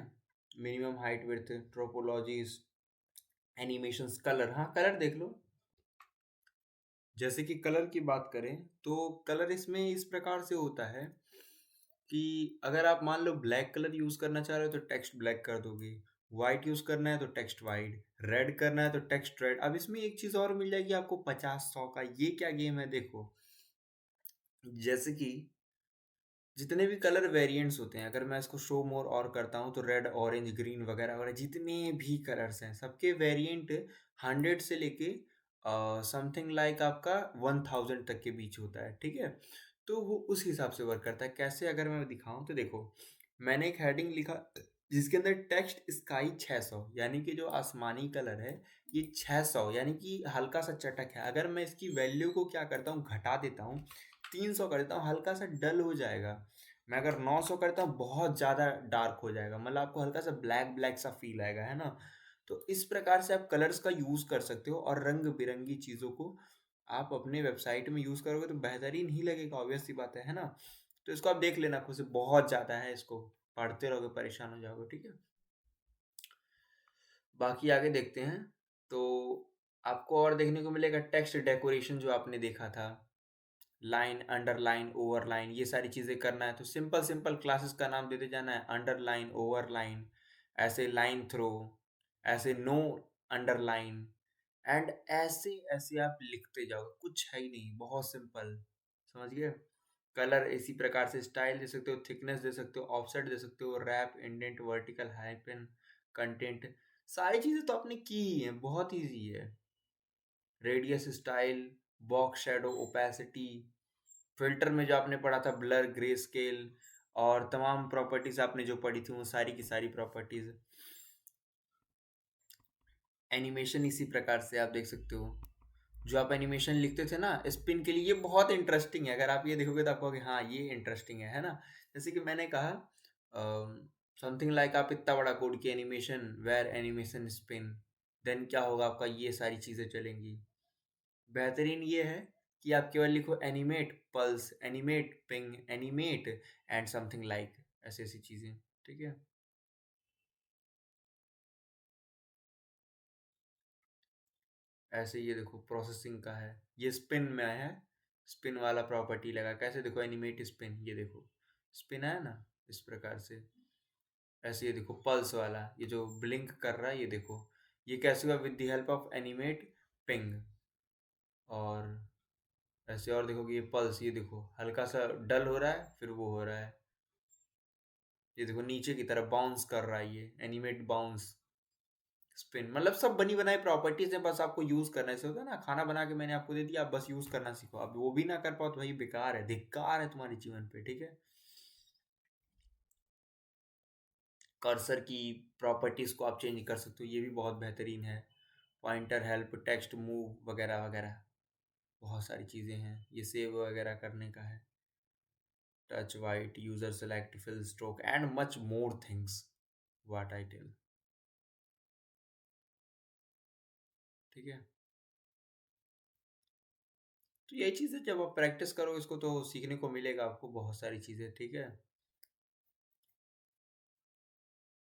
Minimum height, width, topologies, animations, colour, हाँ कलर देख लो। जैसे कि कलर की बात करें तो कलर इसमें इस प्रकार से होता है कि अगर आप मान लो ब्लैक कलर यूज करना चाह रहे हो तो टेक्स्ट ब्लैक कर दोगे, व्हाइट यूज करना है तो टेक्स्ट वाइट, रेड करना है तो टेक्स्ट रेड। अब इसमें एक चीज और मिल जाएगी आपको 50-100 का। ये क्या गेम है देखो, जैसे कि जितने भी कलर वेरिएंट्स होते हैं, अगर मैं इसको शो मोर और करता हूँ तो रेड, ऑरेंज, ग्रीन वगैरह वगैरह जितने भी कलर्स हैं सबके वेरिएंट 100 से लेके समथिंग लाइक आपका 1000 तक के बीच होता है, ठीक है। तो वो उस हिसाब से वर्क करता है। कैसे, अगर मैं दिखाऊं तो देखो, मैंने एक हेडिंग लिखा जिसके अंदर टेक्स्ट स्काई 600 यानी कि जो आसमानी कलर है, ये 600 यानी कि हल्का सा चटक है। अगर मैं इसकी वैल्यू को क्या करता हूँ, घटा देता हूँ, 300 कर देता हूँ, हल्का सा डल हो जाएगा। मैं अगर 900 करता हूँ, बहुत ज़्यादा डार्क हो जाएगा, मतलब आपको हल्का सा ब्लैक ब्लैक सा फील आएगा, है ना। तो इस प्रकार से आप कलर्स का यूज़ कर सकते हो, और रंग बिरंगी चीज़ों को आप अपने वेबसाइट में यूज़ करोगे तो बेहतरीन ही लगेगा, ऑब्वियस सी बात है ना। तो इसको आप देख लेना खुद से, बहुत ज़्यादा है, इसको पढ़ते रहोगे परेशान हो जाओगे, ठीक है। बाकी आगे देखते हैं। तो आपको और देखने को मिलेगा टेक्स्ट डेकोरेशन, जो आपने देखा था, लाइन, अंडरलाइन, ओवरलाइन, ये सारी चीज़ें करना है तो सिंपल सिंपल क्लासेस का नाम देते जाना है, अंडरलाइन, ओवरलाइन, ऐसे लाइन थ्रो, ऐसे नो अंडरलाइन, एंड ऐसे ऐसे आप लिखते जाओ, कुछ है ही नहीं, बहुत सिंपल, समझ गए। कलर इसी प्रकार से, स्टाइल दे सकते हो, थिकनेस दे सकते हो, ऑफसेट दे सकते हो, wrap, indent, vertical, hyphen, content, सारी चीज़ें तो आपने की ही है, बहुत ईजी है। Radius, style, box, shadow, opacity, filter में जो आपने पढ़ा था, ब्लर, ग्रे स्केल, और तमाम प्रॉपर्टीज आपने जो पढ़ी थी वो सारी की सारी प्रॉपर्टीज। एनिमेशन इसी प्रकार से आप देख सकते हो, जो आप एनिमेशन लिखते थे ना स्पिन के लिए, ये बहुत इंटरेस्टिंग है। अगर आप ये देखोगे तो आपको कि हाँ ये इंटरेस्टिंग है ना। जैसे कि मैंने कहा समथिंग लाइक, आप इतना बड़ा कोड की animation, where animation spin, then क्या होगा आपका, ये सारी चीज़ें चलेंगी। बेहतरीन ये है कि आप केवल लिखो animate pulse, animate ping, animate and something like, ऐसी ऐसी चीज़ें, ठीक है। ऐसे ये देखो प्रोसेसिंग का है, ये स्पिन में है, स्पिन वाला प्रॉपर्टी लगा, कैसे देखो एनिमेट स्पिन, ये देखो स्पिन है ना, इस प्रकार से। ऐसे ये देखो पल्स वाला, ये जो ब्लिंक कर रहा है, ये देखो, ये कैसे हुआ, with the help of animate ping. और ऐसे और देखोगे, ये पल्स, ये देखो हल्का सा डल हो रहा है, फिर वो हो रहा है, ये देखो नीचे की तरफ बाउंस कर रहा है, ये एनिमेट बाउंस, स्पिन, मतलब सब बनी बनाई प्रॉपर्टीज हैं, बस आपको यूज करना है। ऐसे होता है ना, खाना बना के मैंने आपको दे दिया, आप बस यूज करना सीखो। अब वो भी ना कर पाओ तो भाई बेकार है, धिक्कार है तुम्हारे जीवन पे, ठीक है। कर्सर की प्रॉपर्टीज को आप चेंज कर सकते हो, ये भी बहुत बेहतरीन है। पॉइंटर, हेल्प, टेक्स्ट मूव वगैरह वगैरह, बहुत सारी चीज़ें हैं, ये सेव वगैरह करने का है। Touch, white, user select, fill stroke and much more things, what I tell, ठीक है। तो यही चीज़ है, जब आप प्रैक्टिस करो इसको तो सीखने को मिलेगा आपको बहुत सारी चीज़ें, ठीक है।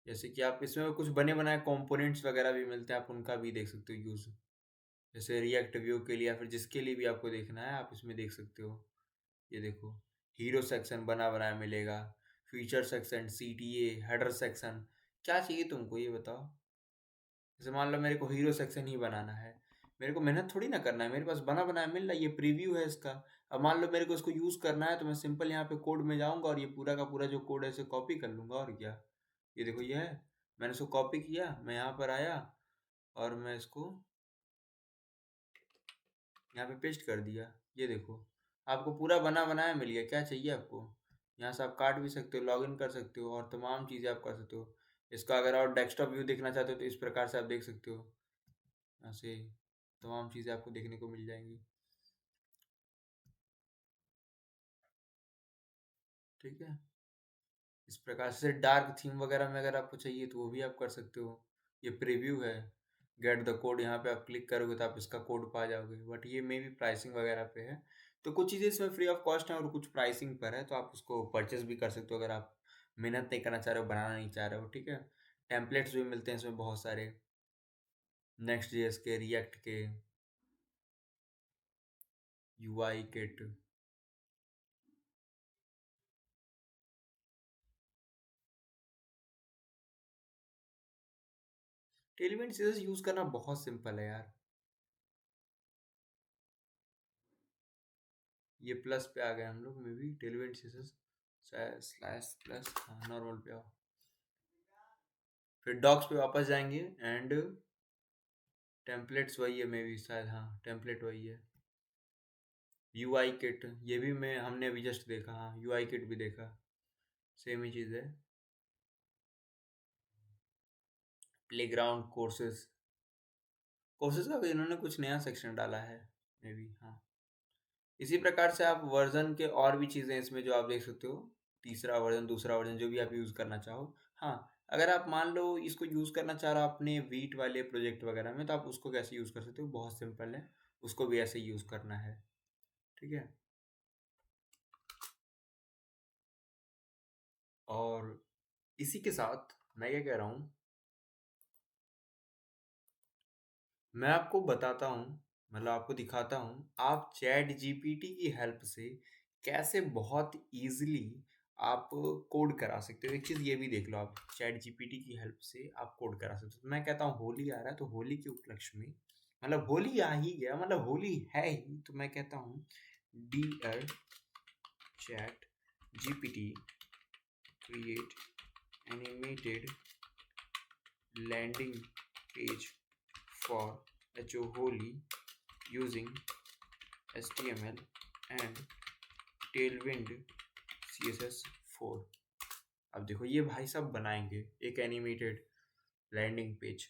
जैसे कि आप इसमें कुछ बने बनाए कंपोनेंट्स वगैरह भी मिलते हैं, आप उनका भी देख सकते हो यूज़। जैसे रिएक्ट व्यू के लिए या फिर जिसके लिए भी आपको देखना है, आप इसमें देख सकते हो। ये देखो, हीरो सेक्शन बना बनाया मिलेगा, feature section, CTA, header section, क्या चाहिए तुमको ये बताओ। जैसे मान लो मेरे को हीरो सेक्शन ही बनाना है, मेरे को मेहनत थोड़ी ना करना है, मेरे पास बना बनाया मिल रहा है, ये प्रीव्यू है इसका। अब मान लो मेरे को इसको यूज़ करना है तो मैं सिंपल यहाँ पे कोड में जाऊँगा और ये पूरा का पूरा जो कोड है इसे कॉपी कर लूँगा, और क्या। ये देखो ये है, मैंने इसको कॉपी किया, मैं यहाँ पर आया और मैं इसको यहाँ पे पेस्ट कर दिया, ये देखो। आपको पूरा बना बनाया मिल गया, क्या चाहिए आपको। यहाँ से आप काट भी सकते हो, लॉगिन कर सकते हो और तमाम चीज़ें आप कर सकते हो। इसका अगर आप डेस्कटॉप व्यू देखना चाहते हो तो इस प्रकार से आप देख सकते हो। यहाँ से तमाम चीज़ें आपको देखने को मिल जाएंगी। ठीक है, इस प्रकार से डार्क थीम वगैरह में अगर आपको चाहिए तो वो भी आप कर सकते हो। ये प्रीव्यू है, गेट द कोड, यहाँ पे आप क्लिक करोगे तो आप इसका कोड पा जाओगे। बट ये मे भी प्राइसिंग वगैरह पे है, तो कुछ चीज़ें इसमें फ्री ऑफ कॉस्ट है और कुछ प्राइसिंग पर है, तो आप उसको परचेस भी कर सकते हो अगर आप मेहनत नहीं करना चाह रहे हो, बनाना नहीं चाह रहे हो। ठीक है, टेम्पलेट्स भी मिलते हैं इसमें बहुत सारे, नेक्स्ट जेएस के, रिएक्ट के, UI kit. Tailwind CSS use करना बहुत सिंपल है यार। ये प्लस पे आ गए हम लोग में भी, टेलविंड सीएसएस स्लैश प्लस, हाँ नॉर्मल पे आओ, फिर डॉक्स पे वापस जाएंगे एंड टेम्पलेट्स वही है मे भी शायद, हाँ टेम्पलेट वही है। यूआई किट ये भी मैं हमने अभी जस्ट देखा, हाँ यूआई किट भी देखा, सेम ही चीज़ है। प्लेग्राउंड कोर्सेज, कोर्सेज का भी इन्होंने कुछ नया सेक्शन डाला है मे बी, हाँ। इसी प्रकार से आप वर्जन के और भी चीज़ें इसमें जो आप देख सकते हो, तीसरा वर्जन, दूसरा वर्जन, जो भी आप यूज़ करना चाहो। हाँ, अगर आप मान लो इसको यूज़ करना चाह रहे हो अपने वीट वाले प्रोजेक्ट वगैरह में, तो आप उसको कैसे यूज़ कर सकते हो, बहुत सिंपल है, उसको भी ऐसे यूज़ करना है। ठीक है, और इसी के साथ मैं क्या कह रहा हूँ, मैं आपको बताता हूँ, मतलब आपको दिखाता हूँ, आप चैट जीपीटी की हेल्प से कैसे बहुत इजीली आप कोड करा सकते हो। एक चीज़ ये भी देख लो, आप चैट जीपीटी की हेल्प से आप कोड करा सकते हो। तो मैं कहता हूँ होली आ रहा है, तो होली के उपलक्ष्य में, मतलब होली आ ही गया, मतलब होली है ही, तो मैं कहता हूँ dear ChatGPT create animated landing page for Holy using HTML and Tailwind CSS4। अब देखो ये भाई साहब बनाएंगे एक एनिमेटेड लैंडिंग पेज।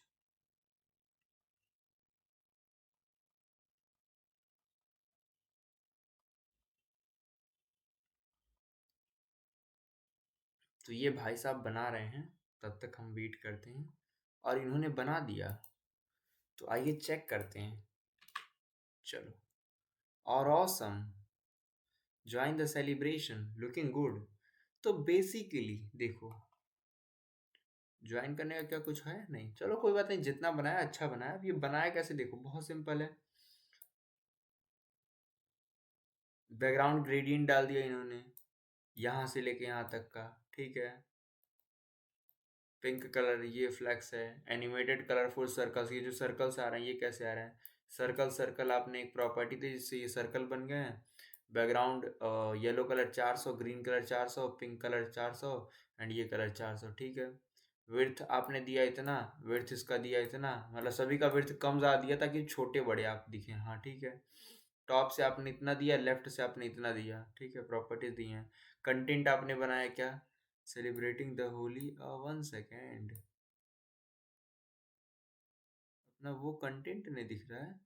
तो ये भाई साहब बना रहे हैं, तब तक हम वेट करते हैं, और इन्होंने बना दिया, तो आइए चेक करते हैं। चलो, और awesome, join the celebration, looking good. तो बेसिकली देखो, ज्वाइन करने का क्या कुछ है नहीं, चलो कोई बात नहीं, जितना बनाया अच्छा बनाया। अब ये बनाया कैसे देखो, बहुत सिंपल है, बैकग्राउंड ग्रेडियंट डाल दिया इन्होंने यहाँ से लेके यहाँ तक का। ठीक है, पिंक कलर ये फ्लैक्स है, एनिमेटेड कलरफुल सर्कल्स, ये जो सर्कल्स आ रहे हैं ये कैसे आ रहे हैं, सर्कल सर्कल आपने एक प्रॉपर्टी दी जिससे ये सर्कल बन गए हैं। Background yellow colour 400, green colour 400, pink colour 400 and ये कलर 400। ठीक है, विड्थ आपने दिया इतना, विड्थ इसका दिया इतना, मतलब सभी का विड्थ कम ज़्यादा दिया ताकि छोटे बड़े आप दिखें। हाँ ठीक है, टॉप से आपने इतना दिया, लेफ्ट से आपने इतना दिया। ठीक है, प्रॉपर्टीज दी हैं। कंटेंट आपने बनाया क्या, celebrating the Holi, one second, अपना वो कंटेंट नहीं दिख रहा है।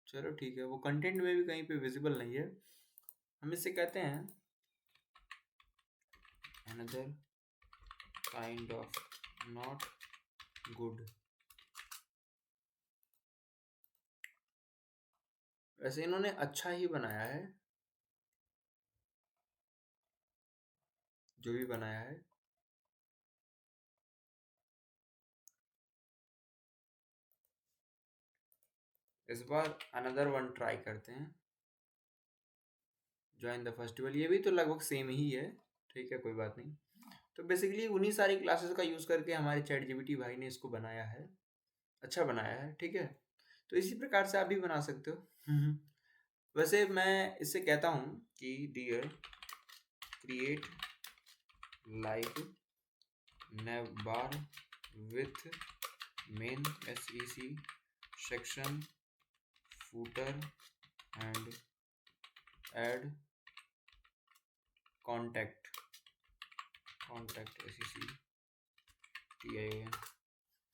चलो ठीक है, वो कंटेंट में भी कहीं पे विजिबल नहीं है। हम इससे कहते हैं another kind of not good। वैसे इन्होंने अच्छा ही बनाया है, जो भी बनाया है। इस बार अनदर वन ट्राई करते हैं, ज्वाइन द फेस्टिवल, ये भी तो लगभग सेम ही है। ठीक है, कोई बात नहीं। तो बेसिकली उन्हीं सारी क्लासेस का यूज़ करके हमारे चैट जीपीटी भाई ने इसको बनाया है, अच्छा बनाया है। ठीक है, तो इसी प्रकार से आप भी बना सकते हो। वैसे मैं इससे कहता हूँ कि dear create live nav bar with main sec section footer and add contact sec tin।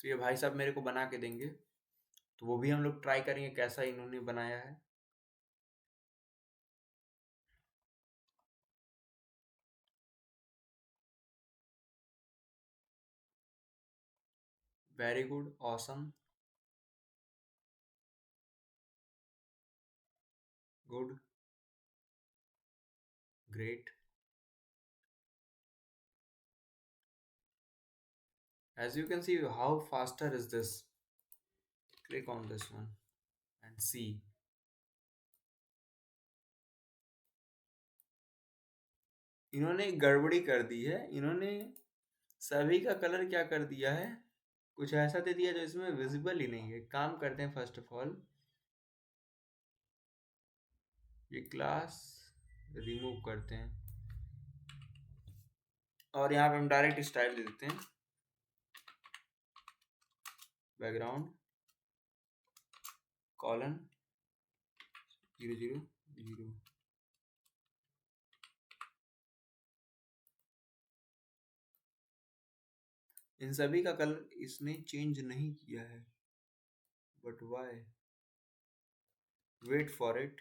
तो ये भाई साहब मेरे को बना के देंगे, तो वो भी हम लोग ट्राई करेंगे कैसा इन्होंने बनाया है। Very good, awesome, good, great. As you can see, how faster is this? Click on this one and see. इन्होंने एक गड़बड़ी कर दी है, इन्होंने सभी का कलर क्या कर दिया है, कुछ ऐसा दे दिया जो इसमें विजिबल ही नहीं है। काम करते हैं, फर्स्ट ऑफ ऑल ये क्लास रिमूव करते हैं और यहाँ पे हम डायरेक्ट स्टाइल दे देते हैं, बैकग्राउंड कॉलन 0 0 0। इन सभी का कलर इसने चेंज नहीं किया है, but why, wait for it.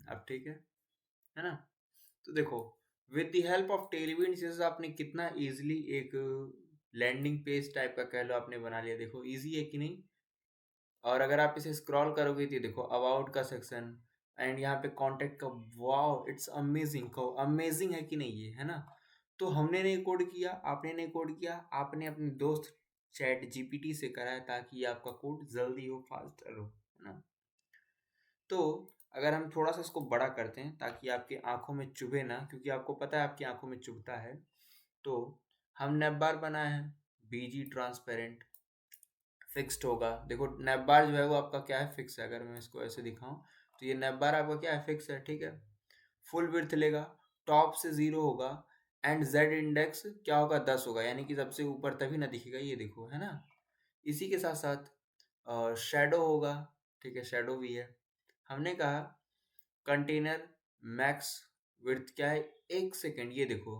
अब ठीक है ना? तो देखो, with the help of Tailwind series आपने कितना इजीली एक लैंडिंग पेज टाइप का कह लो आपने बना लिया। देखो इजी है कि नहीं? और अगर आप इसे स्क्रॉल करोगे तो देखो अबाउट का सेक्शन एंड यहाँ पे कांटेक्ट का, वाओ इट्स अमेजिंग। अमेजिंग है कि नहीं ये, है ना? तो हमने नहीं कोड किया, आपने नहीं कोड किया, आपने अपने दोस्त चैट जीपीटी से कराया ताकि आपका कोड जल्दी हो, फास्टर हो, है ना? तो अगर हम थोड़ा सा इसको बड़ा करते हैं ताकि आपकी आंखों में चुभे ना, क्योंकि आपको पता है आपकी आंखों में चुभता है, तो हम नैप बार बनाए हैं, बीजी ट्रांसपेरेंट फिक्स्ड होगा। देखो नैप बार जो है वो आपका क्या है, फिक्स है। अगर मैं इसको ऐसे दिखाऊं तो ये नैप बार आपका क्या है, फिक्स है, ठीक है। फुल विड्थ लेगा, टॉप से 0 होगा एंड जेड इंडेक्स क्या होगा, 10 होगा, यानी कि सबसे ऊपर तभी ना दिखेगा, ये देखो, है ना? इसी के साथ साथ शेडो होगा, ठीक है, शेडो भी है। हमने कहा कंटेनर मैक्स विड्थ क्या है, 1 सेकेंड, ये देखो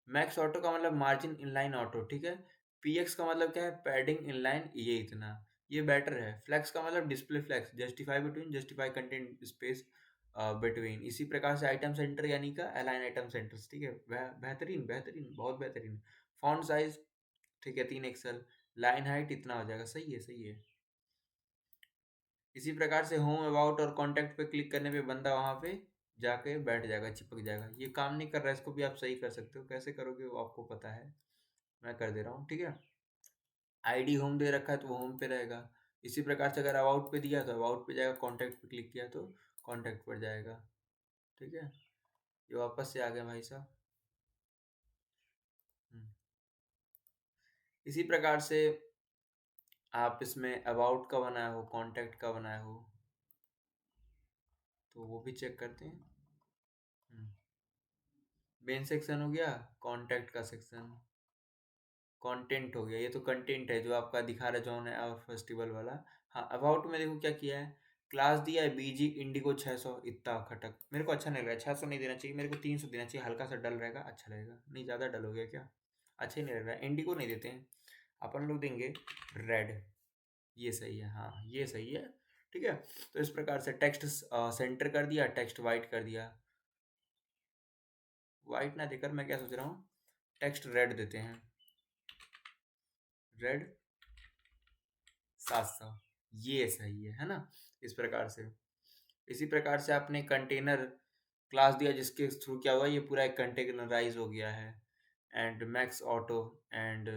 मैक्स ऑटो का मतलब मार्जिन इनलाइन ऑटो, ठीक है। पीएक्स का मतलब क्या है, पैडिंग इनलाइन, ये इतना, ये बेटर है। फ्लेक्स का मतलब display flex, justify between, justify content space between. इसी प्रकार से आइटम सेंटर यानी का अलाइन आइटम सेंटर्स, ठीक है, बेहतरीन बेहतरीन, बहुत बेहतरीन। फॉन्ट साइज, ठीक है, 3 एक्सल। लाइन हाइट इतना हो जाएगा, सही है, सही है। इसी प्रकार से होम, अबाउट और कॉन्टैक्ट पे क्लिक करने पे बंदा वहाँ पे जाके बैठ जाएगा, चिपक जाएगा। ये काम नहीं कर रहा है, इसको भी आप सही कर सकते हो। कैसे करोगे वो आपको पता है, मैं कर दे रहा हूँ, ठीक है। आईडी होम दे रखा है तो वो होम पे रहेगा। इसी प्रकार से अगर अबाउट पे दिया तो अबाउट पे जाएगा, कॉन्टैक्ट पे क्लिक किया तो कॉन्टैक्ट पर जाएगा, ठीक है। ये वापस से आ गया भाई साहब। हम्म। इसी प्रकार से आप इसमें अबाउट का बनाया हो, कॉन्टैक्ट का बनाया हो, तो वो भी चेक करते हैं। मेन सेक्शन हो गया, कॉन्टैक्ट का सेक्शन, कंटेंट हो गया, ये तो कंटेंट है जो आपका दिखा रहा है, जॉन है और फेस्टिवल वाला। हाँ, अबाउट में देखो क्या किया है, क्लास दिया है बीजी इंडिगो 600, इतना खटक मेरे को अच्छा नहीं लग रहा है। 600 नहीं देना चाहिए मेरे को, 300 देना चाहिए, हल्का सा डल रहेगा, अच्छा लगेगा। नहीं ज़्यादा डल हो गया क्या, अच्छा ही नहीं लग रहा है। इंडिगो नहीं देते हैं अपन लोग, देंगे रेड, ये सही है, हाँ ये सही है, ठीक है। तो इस प्रकार से टेक्स्ट सेंटर कर दिया, टेक्स्ट वाइट कर दिया। वाइट ना देकर मैं क्या सोच रहा हूँ, टेक्स्ट रेड देते हैं, रेड 700, ये सही है ना? इस प्रकार से, इसी प्रकार से आपने कंटेनर क्लास दिया जिसके थ्रू क्या हुआ, ये पूरा एक कंटेनराइज हो गया है। And max auto and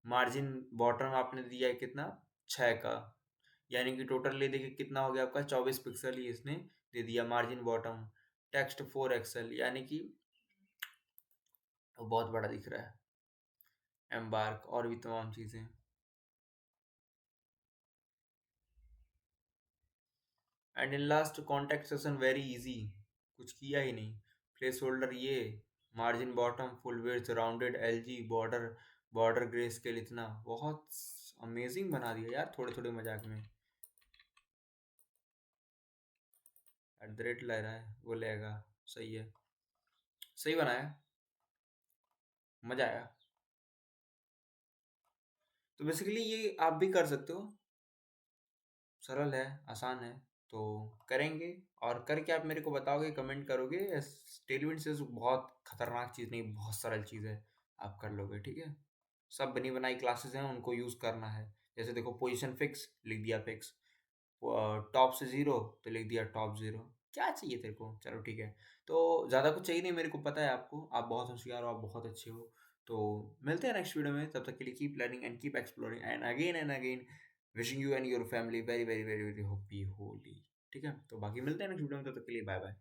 margin bottom आपने दिया है कितना, 6 का, यानी कि टोटल ले देखिए कितना हो गया आपका, 24 पिक्सल ही इसने दे दिया। मार्जिन बॉटम टेक्स्ट 4 एक्सल, यानी कि बहुत बड़ा दिख रहा है। एम्बार्क और भी तमाम चीज़ें। And in last contact session very easy, कुछ किया ही नहीं। प्लेस होल्डर ये, margin bottom full width rounded LG border, border grey scale, इतना बहुत अमेजिंग बना दिया यार थोड़े थोड़े मजाक में। एट द रेट ले रहा है वो लेगा, सही है, सही बनाया, मजा आया। तो बेसिकली ये आप भी कर सकते हो, सरल है, आसान है, तो करेंगे। और करके आप मेरे को बताओगे, कमेंट करोगे। टेलविंड से बहुत खतरनाक चीज़ नहीं, बहुत सरल चीज़ है, आप कर लोगे, ठीक है। सब बनी बनाई क्लासेस हैं, उनको यूज़ करना है। जैसे देखो, पोजीशन फिक्स लिख दिया फिक्स, टॉप से ज़ीरो तो लिख दिया टॉप ज़ीरो। क्या चाहिए तेरे को, चलो ठीक है। तो ज़्यादा कुछ चाहिए नहीं, मेरे को पता है आपको, आप बहुत होशियार हो, आप बहुत अच्छे हो। तो मिलते हैं नेक्स्ट वीडियो में, तब तक के लिए keep learning and keep exploring and again wishing you and your family very very very very happy Holi. ठीक है, तो बाकी मिलते हैं नेक्स्ट वीडियो में, तब तक के लिए बाय बाय।